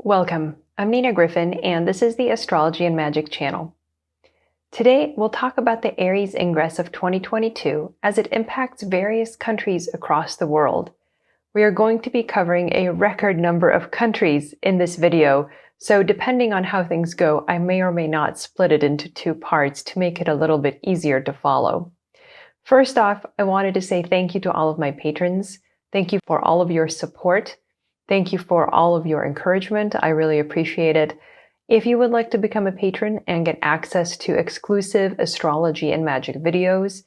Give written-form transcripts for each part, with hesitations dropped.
Welcome, I'm Nina Griffin, and this is the Astrology and Magic channel. Today, we'll talk about the Aries Ingress of 2022 as it impacts various countries across the world. We are going to be covering a record number of countries in this video, so depending on how things go, I may or may not split it into two parts to make it a little bit easier to follow. First off, I wanted to say thank you to all of my patrons. Thank you for all of your support. Thank you for all of your encouragement. I really appreciate it. If you would like to become a patron and get access to exclusive astrology and magic videos,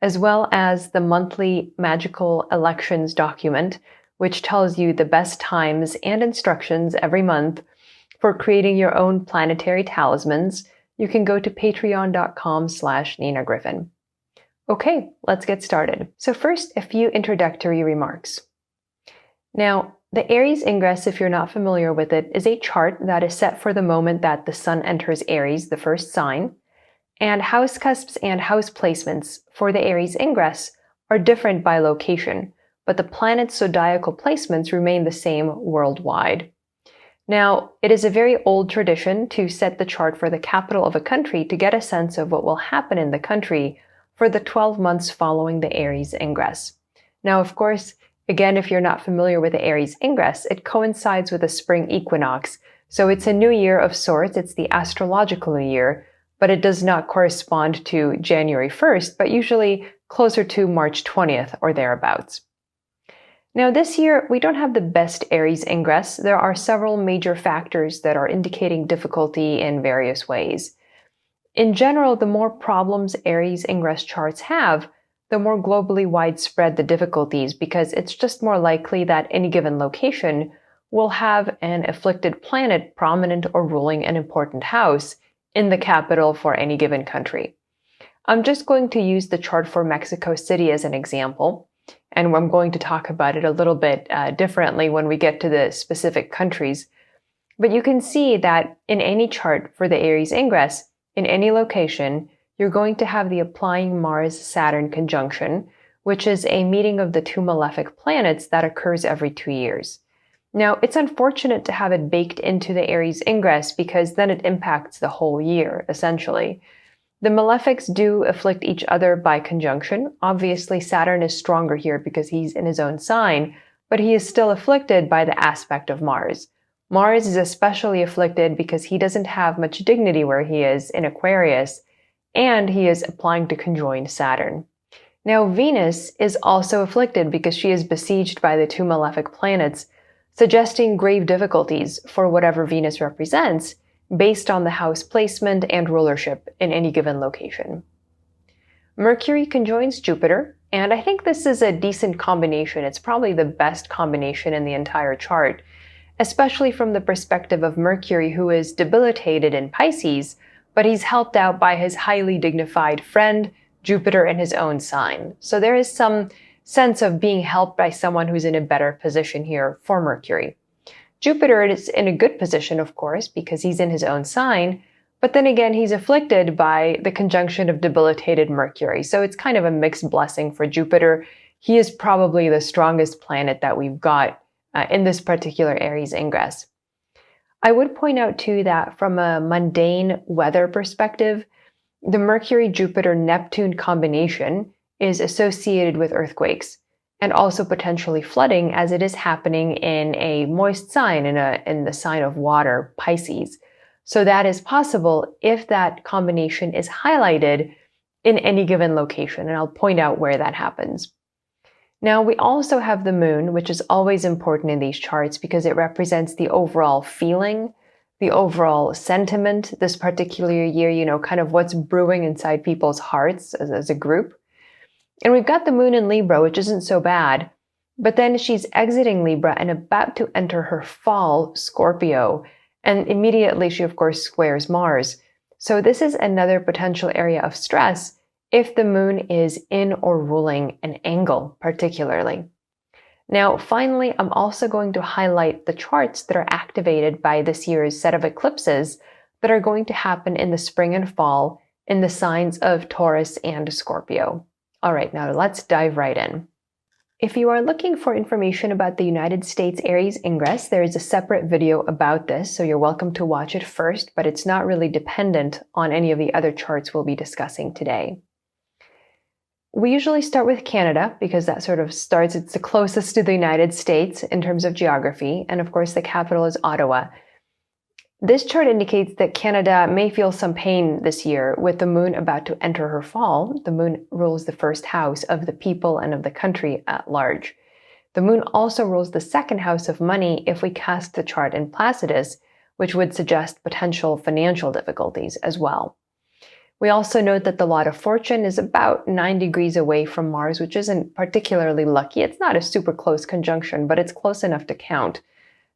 as well as the monthly magical elections document, which tells you the best times and instructions every month for creating your own planetary talismans, you can go to patreon.com/Nina Griffin. Okay, let's get started. So first, a few introductory remarks. Now, the Aries Ingress, if you're not familiar with it, is a chart that is set for the moment that the sun enters Aries, the first sign, and house cusps and house placements for the Aries Ingress are different by location, but the planet's zodiacal placements remain the same worldwide. Now, it is a very old tradition to set the chart for the capital of a country to get a sense of what will happen in the country for the 12 months following the Aries Ingress. Now, of course, again, if you're not familiar with the Aries Ingress, it coincides with the spring equinox. So it's a new year of sorts. It's the astrological new year, but it does not correspond to January 1st, but usually closer to March 20th or thereabouts. Now this year, we don't have the best Aries Ingress. There are several major factors that are indicating difficulty in various ways. In general, the more problems Aries Ingress charts have, the more globally widespread the difficulties, because it's just more likely that any given location will have an afflicted planet prominent or ruling an important house in the capital for any given country. I'm just going to use the chart for Mexico City as an example, and I'm going to talk about it a little bit differently when we get to the specific countries. But you can see that in any chart for the Aries Ingress, in any location, you're going to have the applying Mars-Saturn conjunction, which is a meeting of the two malefic planets that occurs every 2 years. Now, it's unfortunate to have it baked into the Aries Ingress because then it impacts the whole year, essentially. The malefics do afflict each other by conjunction. Obviously, Saturn is stronger here because he's in his own sign, but he is still afflicted by the aspect of Mars. Mars is especially afflicted because he doesn't have much dignity where he is in Aquarius, and he is applying to conjoin Saturn. Now, Venus is also afflicted because she is besieged by the two malefic planets, suggesting grave difficulties for whatever Venus represents based on the house placement and rulership in any given location. Mercury conjoins Jupiter, and I think this is a decent combination. It's probably the best combination in the entire chart, especially from the perspective of Mercury, who is debilitated in Pisces, but he's helped out by his highly dignified friend, Jupiter, in his own sign. So there is some sense of being helped by someone who's in a better position here for Mercury. Jupiter is in a good position, of course, because he's in his own sign, but then again, he's afflicted by the conjunction of debilitated Mercury. So it's kind of a mixed blessing for Jupiter. He is probably the strongest planet that we've got in this particular Aries Ingress. I would point out too that from a mundane weather perspective, the Mercury-Jupiter-Neptune combination is associated with earthquakes and also potentially flooding, as it is happening in a moist sign, in the sign of water, Pisces. So that is possible if that combination is highlighted in any given location, and I'll point out where that happens. Now, we also have the moon, which is always important in these charts because it represents the overall feeling, the overall sentiment this particular year, kind of what's brewing inside people's hearts as a group. And we've got the moon in Libra, which isn't so bad, but then she's exiting Libra and about to enter her fall Scorpio, and immediately she, of course, squares Mars. So this is another potential area of stress if the moon is in or ruling an angle, particularly. Now, finally, I'm also going to highlight the charts that are activated by this year's set of eclipses that are going to happen in the spring and fall in the signs of Taurus and Scorpio. All right, now let's dive right in. If you are looking for information about the United States Aries Ingress, there is a separate video about this, so you're welcome to watch it first, but it's not really dependent on any of the other charts we'll be discussing today. We usually start with Canada because that sort of starts, it's the closest to the United States in terms of geography, and of course the capital is Ottawa. This chart indicates that Canada may feel some pain this year with the moon about to enter her fall. The moon rules the first house of the people and of the country at large. The moon also rules the second house of money if we cast the chart in Placidus, which would suggest potential financial difficulties as well. We also note that the lot of fortune is about 9 degrees away from Mars, which isn't particularly lucky. It's not a super close conjunction, but it's close enough to count.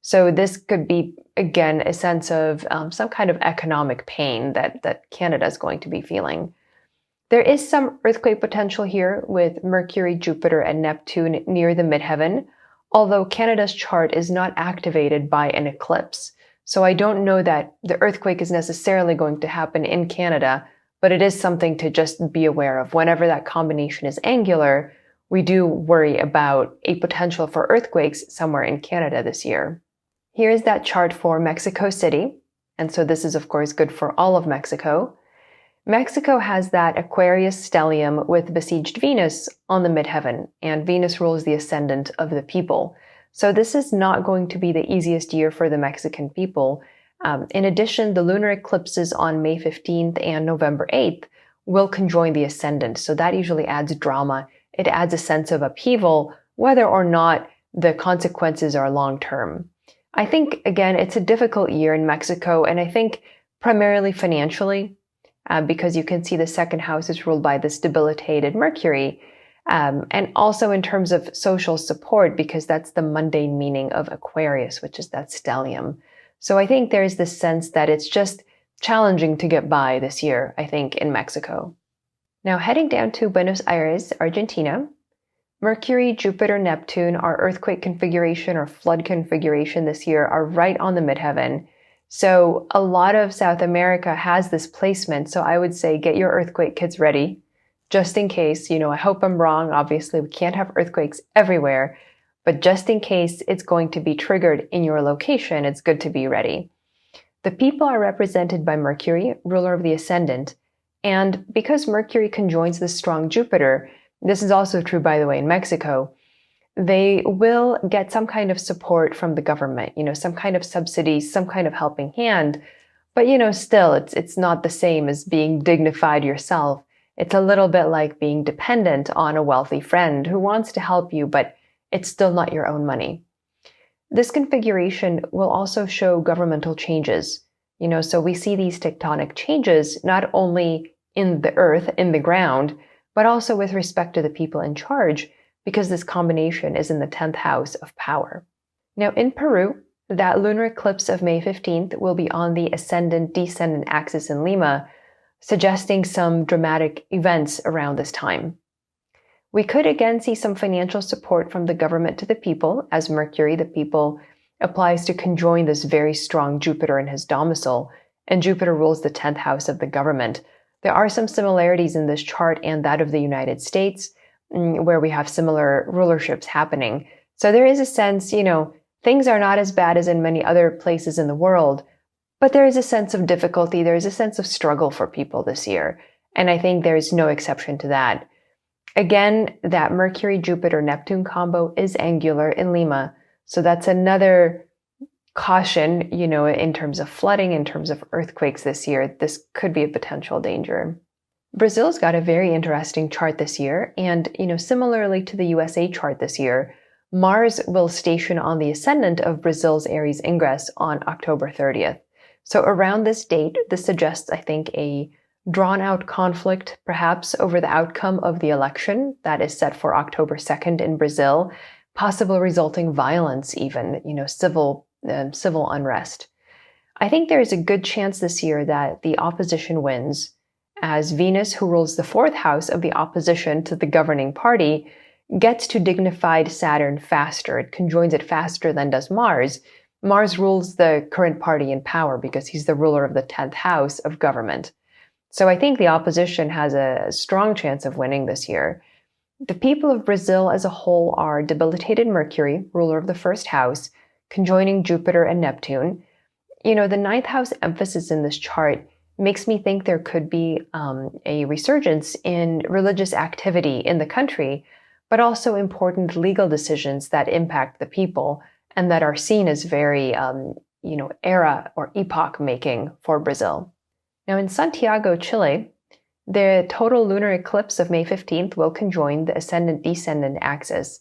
So this could be, again, a sense of some kind of economic pain that Canada is going to be feeling. There is some earthquake potential here with Mercury, Jupiter, and Neptune near the midheaven, although Canada's chart is not activated by an eclipse. So I don't know that the earthquake is necessarily going to happen in Canada, but it is something to just be aware of. Whenever that combination is angular, we do worry about a potential for earthquakes somewhere in Canada this year. Here is that chart for Mexico City, and so this is of course good for all of Mexico. Mexico has that Aquarius stellium with besieged Venus on the midheaven, and Venus rules the ascendant of the people. So this is not going to be the easiest year for the Mexican people. In addition, the lunar eclipses on May 15th and November 8th will conjoin the ascendant, so that usually adds drama. It adds a sense of upheaval, whether or not the consequences are long-term. I think, again, it's a difficult year in Mexico, and I think primarily financially, because you can see the second house is ruled by this debilitated Mercury, and also in terms of social support, because that's the mundane meaning of Aquarius, which is that stellium. So I think there's this sense that it's just challenging to get by this year, I think, in Mexico. Now, heading down to Buenos Aires, Argentina, Mercury, Jupiter, Neptune, our earthquake configuration or flood configuration this year are right on the midheaven. So a lot of South America has this placement. So I would say get your earthquake kits ready just in case. I hope I'm wrong. Obviously, we can't have earthquakes everywhere, but just in case it's going to be triggered in your location, it's good to be ready. The people are represented by Mercury, ruler of the ascendant. And because Mercury conjoins the strong Jupiter, this is also true, by the way, in Mexico, they will get some kind of support from the government, some kind of subsidies, some kind of helping hand. But, still, it's not the same as being dignified yourself. It's a little bit like being dependent on a wealthy friend who wants to help you, but it's still not your own money. This configuration will also show governmental changes. So we see these tectonic changes not only in the earth, in the ground, but also with respect to the people in charge, because this combination is in the 10th house of power. Now in Peru, that lunar eclipse of May 15th will be on the ascendant-descendant axis in Lima, suggesting some dramatic events around this time. We could again see some financial support from the government to the people, as Mercury, the people, applies to conjoin this very strong Jupiter in his domicile, and Jupiter rules the 10th house of the government. There are some similarities in this chart and that of the United States, where we have similar rulerships happening. So there is a sense, things are not as bad as in many other places in the world, but there is a sense of difficulty, there is a sense of struggle for people this year. And I think there is no exception to that. Again, that Mercury-Jupiter-Neptune combo is angular in Lima. So that's another caution, in terms of flooding, in terms of earthquakes this year. This could be a potential danger. Brazil's got a very interesting chart this year. And, similarly to the USA chart this year, Mars will station on the ascendant of Brazil's Aries Ingress on October 30th. So around this date, this suggests, I think, a drawn-out conflict, perhaps, over the outcome of the election that is set for October 2nd in Brazil, possible resulting violence even, civil unrest. I think there is a good chance this year that the opposition wins, as Venus, who rules the 4th house of the opposition to the governing party, gets to dignified Saturn faster. It conjoins it faster than does Mars. Mars rules the current party in power because he's the ruler of the 10th house of government. So I think the opposition has a strong chance of winning this year. The people of Brazil as a whole are debilitated Mercury, ruler of the first house, conjoining Jupiter and Neptune. The ninth house emphasis in this chart makes me think there could be a resurgence in religious activity in the country, but also important legal decisions that impact the people and that are seen as very, era or epoch making for Brazil. Now, in Santiago, Chile, the total lunar eclipse of May 15th will conjoin the ascendant-descendant axis.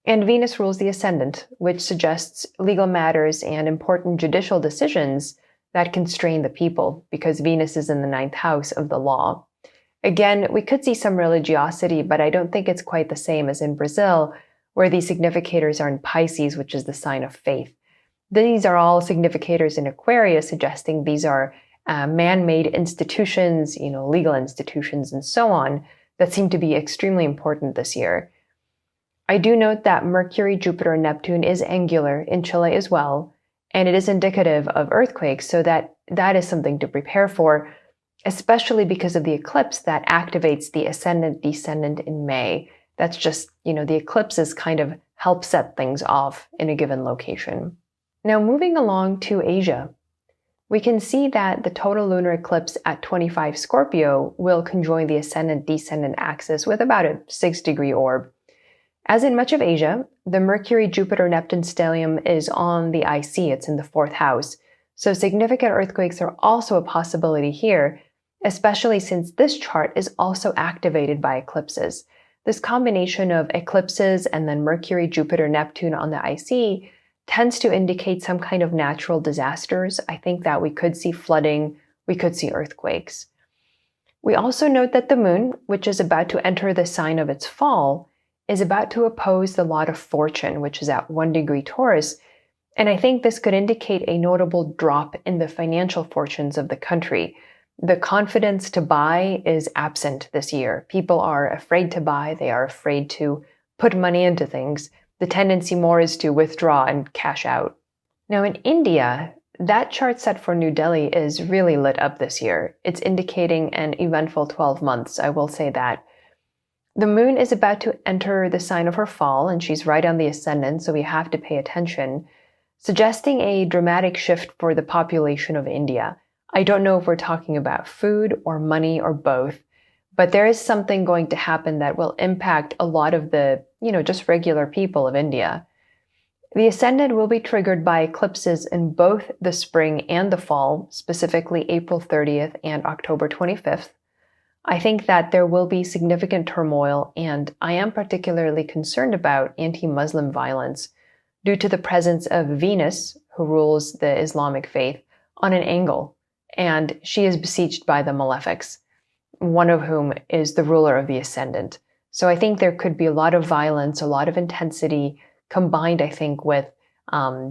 And Venus rules the ascendant, which suggests legal matters and important judicial decisions that constrain the people, because Venus is in the ninth house of the law. Again, we could see some religiosity, but I don't think it's quite the same as in Brazil, where these significators are in Pisces, which is the sign of faith. These are all significators in Aquarius, suggesting these are man-made institutions, legal institutions, and so on, that seem to be extremely important this year. I do note that Mercury, Jupiter, and Neptune is angular in Chile as well, and it is indicative of earthquakes, so that is something to prepare for, especially because of the eclipse that activates the ascendant-descendant in May. That's just, the eclipses kind of help set things off in a given location. Now, moving along to Asia, we can see that the total lunar eclipse at 25 Scorpio will conjoin the ascendant-descendant axis with about a 6-degree orb. As in much of Asia, the Mercury-Jupiter-Neptune stellium is on the IC, it's in the fourth house, so significant earthquakes are also a possibility here, especially since this chart is also activated by eclipses. This combination of eclipses and then Mercury-Jupiter-Neptune on the IC tends to indicate some kind of natural disasters. I think that we could see flooding, we could see earthquakes. We also note that the moon, which is about to enter the sign of its fall, is about to oppose the lot of fortune, which is at 1 degree Taurus, and I think this could indicate a notable drop in the financial fortunes of the country. The confidence to buy is absent this year. People are afraid to buy, they are afraid to put money into things. The tendency more is to withdraw and cash out. Now in India, that chart set for New Delhi is really lit up this year. It's indicating an eventful 12 months, I will say that. The moon is about to enter the sign of her fall, and she's right on the ascendant, so we have to pay attention, suggesting a dramatic shift for the population of India. I don't know if we're talking about food or money or both, but there is something going to happen that will impact a lot of the, just regular people of India. The ascendant will be triggered by eclipses in both the spring and the fall, specifically April 30th and October 25th. I think that there will be significant turmoil, and I am particularly concerned about anti-Muslim violence due to the presence of Venus, who rules the Islamic faith, on an angle, and she is besieged by the malefics, one of whom is the ruler of the ascendant. So I think there could be a lot of violence, a lot of intensity, combined, I think, with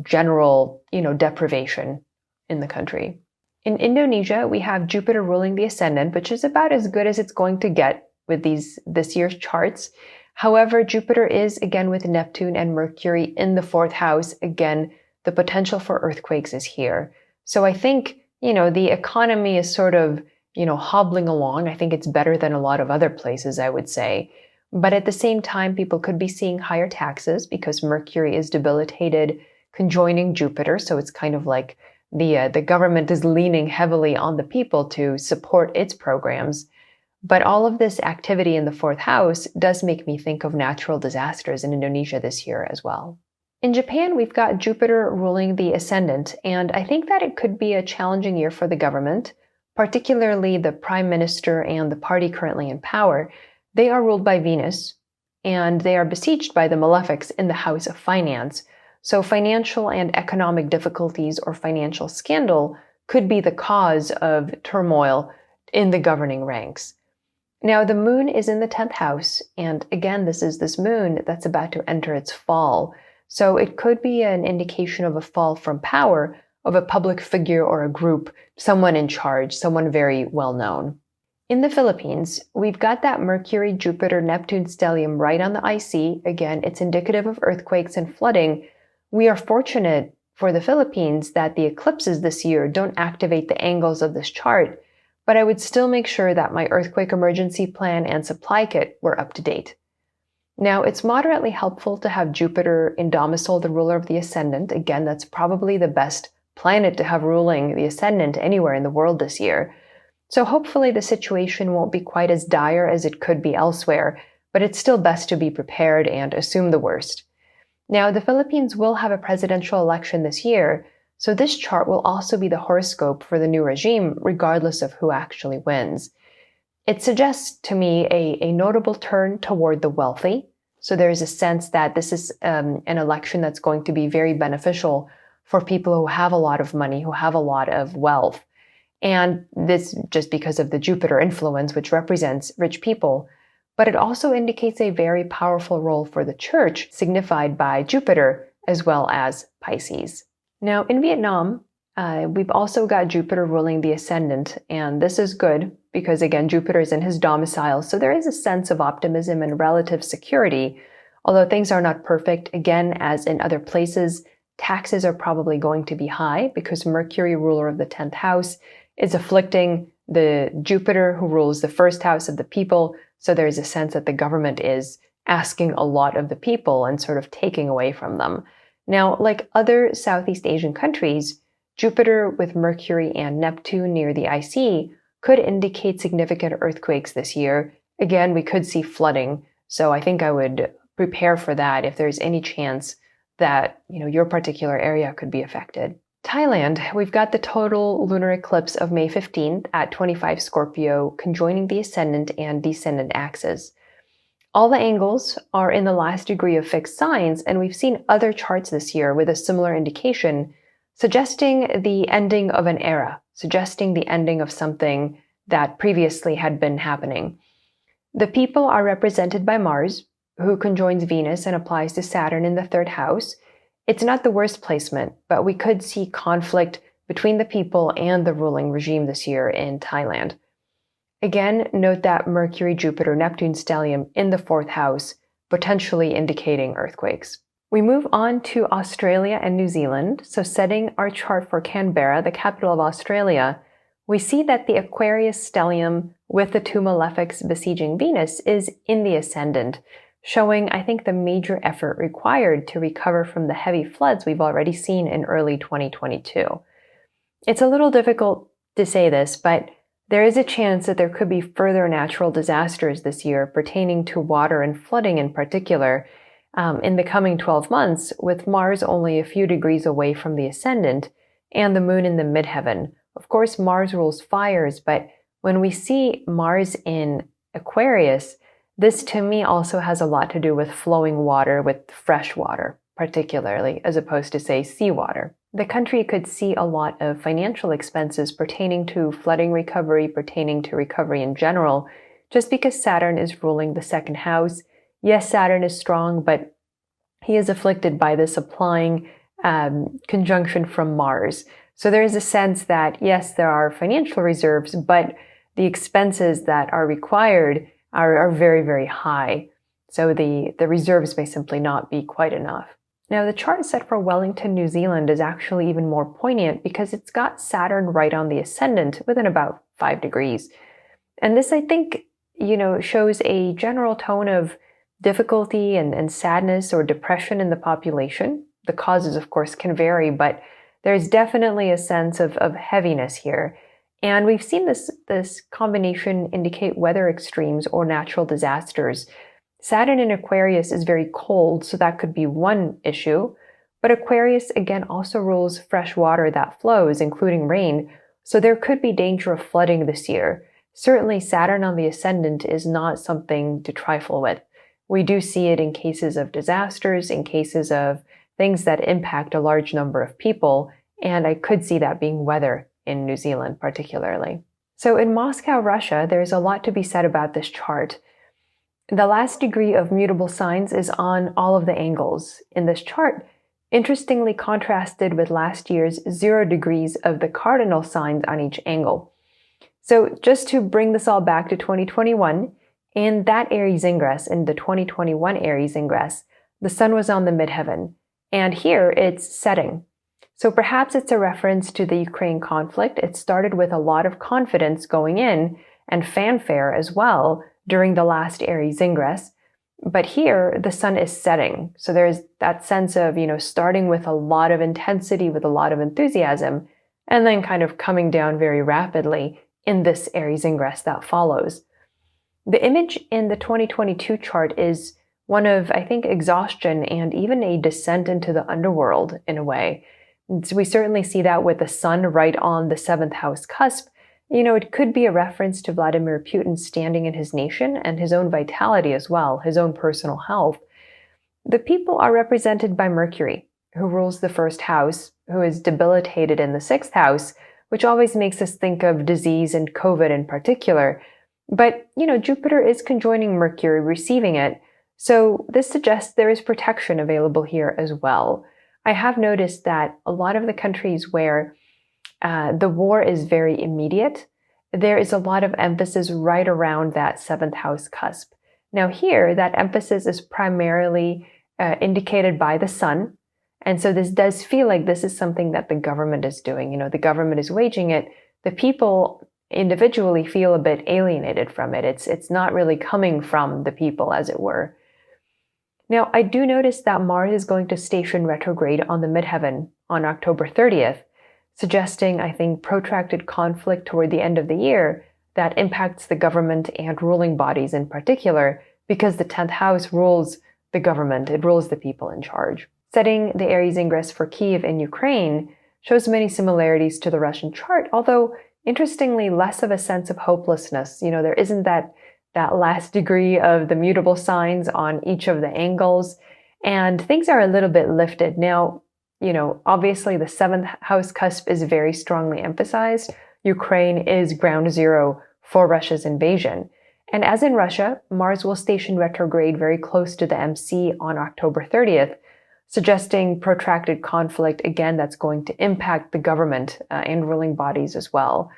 general, deprivation in the country. In Indonesia, we have Jupiter ruling the ascendant, which is about as good as it's going to get with this year's charts. However, Jupiter is again with Neptune and Mercury in the fourth house. Again, the potential for earthquakes is here. So I think, the economy is sort of, hobbling along. I think it's better than a lot of other places, I would say. But at the same time, people could be seeing higher taxes because Mercury is debilitated, conjoining Jupiter. So it's kind of like the government is leaning heavily on the people to support its programs. But all of this activity in the fourth house does make me think of natural disasters in Indonesia this year as well. In Japan, we've got Jupiter ruling the ascendant, and I think that it could be a challenging year for the government, particularly the prime minister and the party currently in power. They are ruled by Venus, and they are besieged by the malefics in the house of finance. So financial and economic difficulties or financial scandal could be the cause of turmoil in the governing ranks. Now, the moon is in the 10th house, and again, this is this moon that's about to enter its fall. So it could be an indication of a fall from power of a public figure or a group, someone in charge, someone very well known. In the Philippines, we've got that Mercury-Jupiter-Neptune stellium right on the IC. Again, it's indicative of earthquakes and flooding. We are fortunate for the Philippines that the eclipses this year don't activate the angles of this chart, but I would still make sure that my earthquake emergency plan and supply kit were up to date. Now, it's moderately helpful to have Jupiter in domicile, the ruler of the ascendant. Again, that's probably the best planet to have ruling the ascendant anywhere in the world this year. So hopefully the situation won't be quite as dire as it could be elsewhere, but it's still best to be prepared and assume the worst. Now, the Philippines will have a presidential election this year, so this chart will also be the horoscope for the new regime, regardless of who actually wins. It suggests to me a notable turn toward the wealthy. So there's a sense that this is an election that's going to be very beneficial for people who have a lot of money, who have a lot of wealth. And this just because of the Jupiter influence, which represents rich people. But it also indicates a very powerful role for the church, signified by Jupiter as well as Pisces. Now, in Vietnam, we've also got Jupiter ruling the ascendant, and this is good because, again, Jupiter is in his domicile, so there is a sense of optimism and relative security. Although things are not perfect, again, as in other places, taxes are probably going to be high because Mercury, ruler of the 10th house, is afflicting the Jupiter who rules the first house of the people, so there's a sense that the government is asking a lot of the people and sort of taking away from them. Now, like other Southeast Asian countries, Jupiter with Mercury and Neptune near the IC could indicate significant earthquakes this year. Again, we could see flooding, so I think I would prepare for that if there's any chance that your particular area could be affected. Thailand, we've got the total lunar eclipse of May 15th at 25 Scorpio, conjoining the ascendant and descendant axes. All the angles are in the last degree of fixed signs, and we've seen other charts this year with a similar indication, suggesting the ending of an era, suggesting the ending of something that previously had been happening. The people are represented by Mars, who conjoins Venus and applies to Saturn in the 3rd house. It's not the worst placement, but we could see conflict between the people and the ruling regime this year in Thailand. Again, note that Mercury-Jupiter-Neptune stellium in the 4th house, potentially indicating earthquakes. We move on to Australia and New Zealand. So setting our chart for Canberra, the capital of Australia, we see that the Aquarius stellium with the two malefics besieging Venus is in the ascendant, showing, I think, the major effort required to recover from the heavy floods we've already seen in early 2022. It's a little difficult to say this, but there is a chance that there could be further natural disasters this year pertaining to water and flooding in particular in the coming 12 months, with Mars only a few degrees away from the ascendant and the moon in the midheaven. Of course, Mars rules fires, but when we see Mars in Aquarius, this to me also has a lot to do with flowing water, with fresh water, particularly, as opposed to, say, seawater. The country could see a lot of financial expenses pertaining to flooding recovery, pertaining to recovery in general, just because Saturn is ruling the 2nd house. Yes, Saturn is strong, but he is afflicted by this applying conjunction from Mars. So there is a sense that, yes, there are financial reserves, but the expenses that are required are very, very high. So the reserves may simply not be quite enough. Now, the chart set for Wellington, New Zealand is actually even more poignant because it's got Saturn right on the ascendant within about 5 degrees. And this, I think, shows a general tone of difficulty and sadness or depression in the population. The causes, of course, can vary, but there's definitely a sense of heaviness here. And we've seen this combination indicate weather extremes or natural disasters. Saturn in Aquarius is very cold, so that could be one issue. But Aquarius, again, also rules fresh water that flows, including rain, so there could be danger of flooding this year. Certainly, Saturn on the ascendant is not something to trifle with. We do see it in cases of disasters, in cases of things that impact a large number of people, and I could see that being weather in New Zealand particularly. So in Moscow, Russia, there's a lot to be said about this chart. The last degree of mutable signs is on all of the angles in this chart, interestingly contrasted with last year's 0 degrees of the cardinal signs on each angle. So just to bring this all back to 2021, in that Aries Ingress, in the 2021 Aries Ingress, the sun was on the midheaven, and here it's setting. So perhaps it's a reference to the Ukraine conflict. It started with a lot of confidence going in and fanfare as well during the last Aries Ingress. But here, the sun is setting. So there's that sense of, starting with a lot of intensity, with a lot of enthusiasm, and then kind of coming down very rapidly in this Aries ingress that follows. The image in the 2022 chart is one of, I think, exhaustion and even a descent into the underworld in a way. So we certainly see that with the sun right on the 7th house cusp. It could be a reference to Vladimir Putin standing in his nation and his own vitality as well, his own personal health. The people are represented by Mercury, who rules the 1st house, who is debilitated in the 6th house, which always makes us think of disease and COVID in particular. But, Jupiter is conjoining Mercury, receiving it. So this suggests there is protection available here as well. I have noticed that a lot of the countries where the war is very immediate, there is a lot of emphasis right around that 7th house cusp. Now here, that emphasis is primarily indicated by the sun. And so this does feel like this is something that the government is doing. The government is waging it. The people individually feel a bit alienated from it. It's not really coming from the people, as it were. Now, I do notice that Mars is going to station retrograde on the midheaven on October 30th, suggesting, I think, protracted conflict toward the end of the year that impacts the government and ruling bodies in particular, because the 10th house rules the government, it rules the people in charge. Setting the Aries ingress for Kyiv in Ukraine shows many similarities to the Russian chart, although interestingly less of a sense of hopelessness. There isn't that last degree of the mutable signs on each of the angles, and things are a little bit lifted. Now, obviously the 7th house cusp is very strongly emphasized. Ukraine is ground zero for Russia's invasion. And as in Russia, Mars will station retrograde very close to the MC on October 30th, suggesting protracted conflict, again, that's going to impact the government and ruling bodies as well.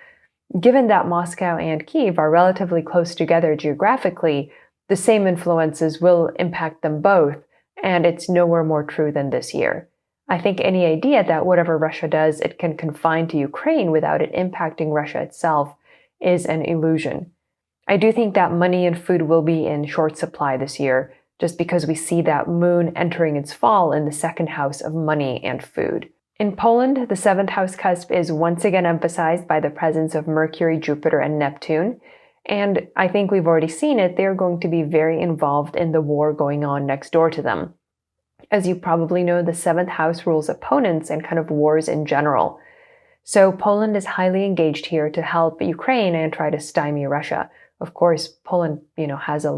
Given that Moscow and Kyiv are relatively close together geographically, the same influences will impact them both, and it's nowhere more true than this year. I think any idea that whatever Russia does, it can confine to Ukraine without it impacting Russia itself is an illusion. I do think that money and food will be in short supply this year, just because we see that moon entering its fall in the 2nd house of money and food. In Poland, the 7th house cusp is once again emphasized by the presence of Mercury, Jupiter, and Neptune. And I think we've already seen it, they're going to be very involved in the war going on next door to them. As you probably know, the 7th house rules opponents and kind of wars in general. So Poland is highly engaged here to help Ukraine and try to stymie Russia. Of course, Poland, has a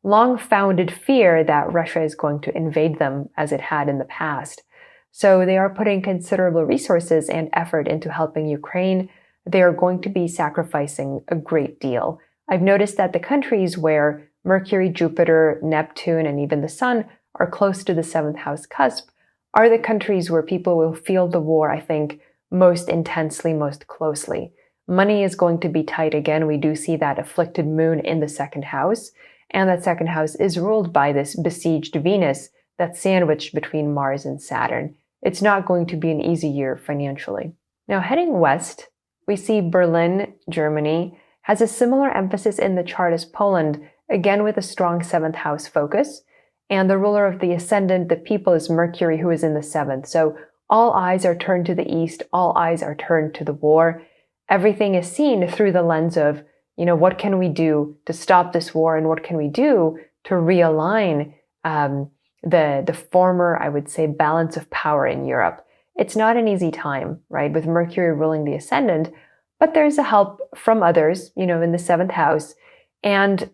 long-founded fear that Russia is going to invade them as it had in the past. So they are putting considerable resources and effort into helping Ukraine. They are going to be sacrificing a great deal. I've noticed that the countries where Mercury, Jupiter, Neptune, and even the Sun are close to the 7th house cusp are the countries where people will feel the war, I think, most intensely, most closely. Money is going to be tight again. We do see that afflicted moon in the 2nd house, and that 2nd house is ruled by this besieged Venus that's sandwiched between Mars and Saturn. It's not going to be an easy year financially. Now, heading west, we see Berlin, Germany, has a similar emphasis in the chart as Poland, again with a strong 7th house focus. And the ruler of the ascendant, the people, is Mercury, who is in the 7th. So all eyes are turned to the east, all eyes are turned to the war. Everything is seen through the lens of, what can we do to stop this war, and what can we do to realign the former, I would say, balance of power in Europe. It's not an easy time, right, with Mercury ruling the ascendant, but there's a help from others, in the 7th house. And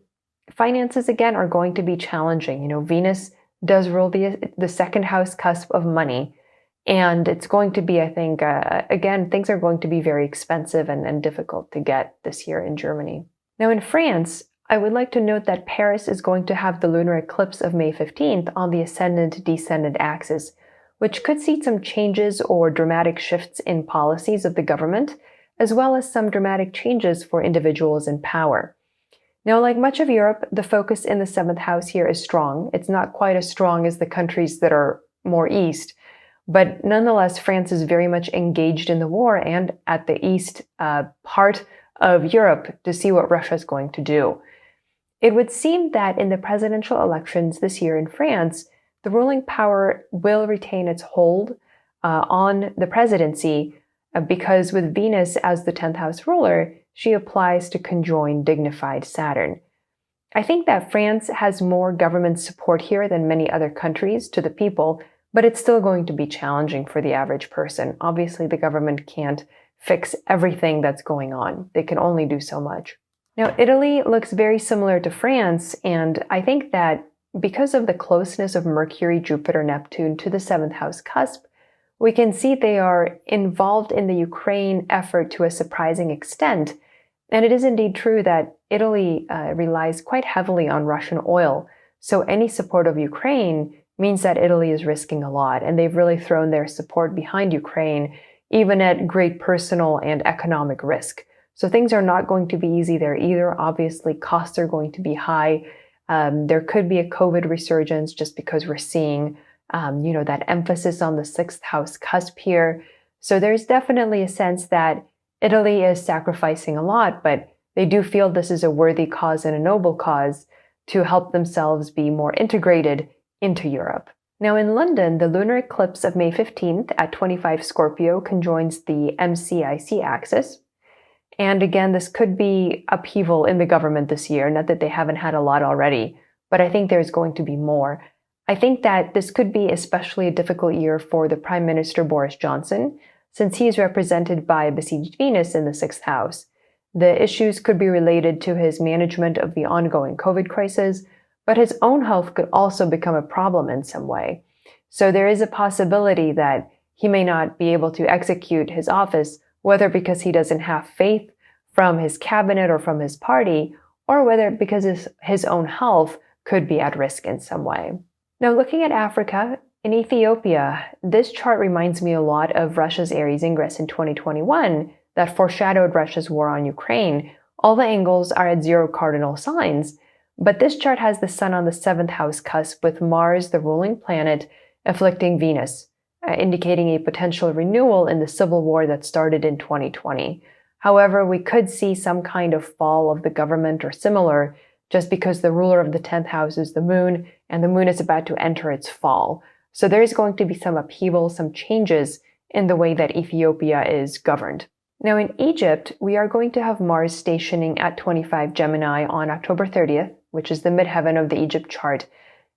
finances, again, are going to be challenging. Venus does rule the 2nd house cusp of money. And it's going to be, I think, again, things are going to be very expensive and difficult to get this year in Germany. Now, in France, I would like to note that Paris is going to have the lunar eclipse of May 15th on the ascendant-descendant axis, which could see some changes or dramatic shifts in policies of the government, as well as some dramatic changes for individuals in power. Now, like much of Europe, the focus in the 7th house here is strong. It's not quite as strong as the countries that are more east, but nonetheless, France is very much engaged in the war and at the east part of Europe to see what Russia is going to do. It would seem that in the presidential elections this year in France, the ruling power will retain its hold on the presidency because with Venus as the 10th house ruler, she applies to conjoin dignified Saturn. I think that France has more government support here than many other countries to the people, but it's still going to be challenging for the average person. Obviously, the government can't fix everything that's going on. They can only do so much. Now, Italy looks very similar to France, and I think that because of the closeness of Mercury, Jupiter, Neptune to the 7th house cusp, we can see they are involved in the Ukraine effort to a surprising extent. And it is indeed true that Italy relies quite heavily on Russian oil. So any support of Ukraine means that Italy is risking a lot. And they've really thrown their support behind Ukraine, even at great personal and economic risk. So things are not going to be easy there either. Obviously, costs are going to be high. There could be a COVID resurgence just because we're seeing that emphasis on the 6th house cusp here. So there's definitely a sense that Italy is sacrificing a lot, but they do feel this is a worthy cause and a noble cause to help themselves be more integrated into Europe. Now in London, the lunar eclipse of May 15th at 25 Scorpio conjoins the MCIC axis. And again, this could be upheaval in the government this year. Not that they haven't had a lot already, but I think there's going to be more. I think that this could be especially a difficult year for the Prime Minister Boris Johnson, since he is represented by a besieged Venus in the 6th house. The issues could be related to his management of the ongoing COVID crisis, but his own health could also become a problem in some way. So there is a possibility that he may not be able to execute his office, whether because he doesn't have faith from his cabinet or from his party, or whether because his own health could be at risk in some way. Now, looking at Africa, in Ethiopia, this chart reminds me a lot of Russia's Aries Ingress in 2021 that foreshadowed Russia's war on Ukraine. All the angles are at 0 cardinal signs, but this chart has the sun on the 7th house cusp with Mars, the ruling planet, afflicting Venus, indicating a potential renewal in the civil war that started in 2020. However, we could see some kind of fall of the government or similar, just because the ruler of the 10th house is the moon, and the moon is about to enter its fall. So there is going to be some upheaval, some changes in the way that Ethiopia is governed. Now in Egypt, we are going to have Mars stationing at 25 Gemini on October 30th, which is the midheaven of the Egypt chart.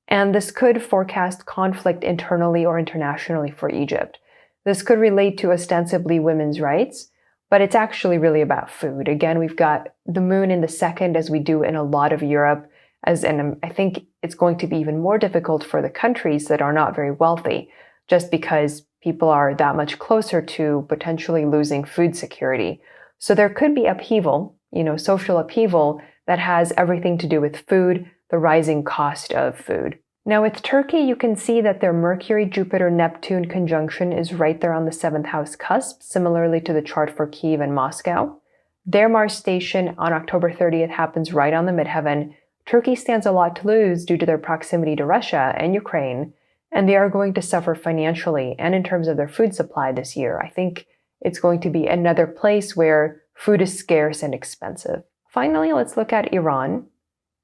And this could forecast conflict internally or internationally for Egypt. This could relate to ostensibly women's rights, but it's actually really about food. Again, we've got the moon in the 2nd, as we do in a lot of Europe, and I think it's going to be even more difficult for the countries that are not very wealthy, just because people are that much closer to potentially losing food security. So there could be upheaval, social upheaval that has everything to do with food, the rising cost of food. Now with Turkey, you can see that their Mercury, Jupiter, Neptune conjunction is right there on the 7th house cusp, similarly to the chart for Kyiv and Moscow. Their Mars station on October 30th happens right on the midheaven. Turkey stands a lot to lose due to their proximity to Russia and Ukraine, and they are going to suffer financially and in terms of their food supply this year. I think it's going to be another place where food is scarce and expensive. Finally, let's look at Iran.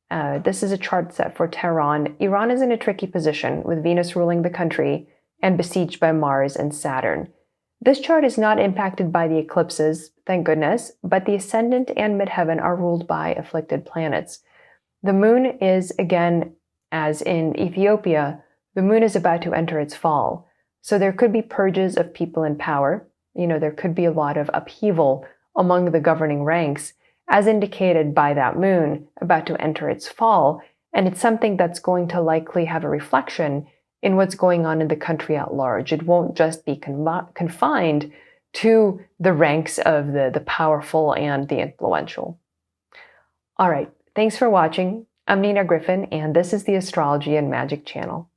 This is a chart set for Tehran. Iran is in a tricky position with Venus ruling the country and besieged by Mars and Saturn. This chart is not impacted by the eclipses, thank goodness, but the ascendant and midheaven are ruled by afflicted planets. The moon is, again, as in Ethiopia, the moon is about to enter its fall. So there could be purges of people in power. There could be a lot of upheaval among the governing ranks, as indicated by that moon about to enter its fall, and it's something that's going to likely have a reflection in what's going on in the country at large. It won't just be confined to the ranks of the powerful and the influential. All right, thanks for watching. I'm Nina Griffin, and this is the Astrology and Magic channel.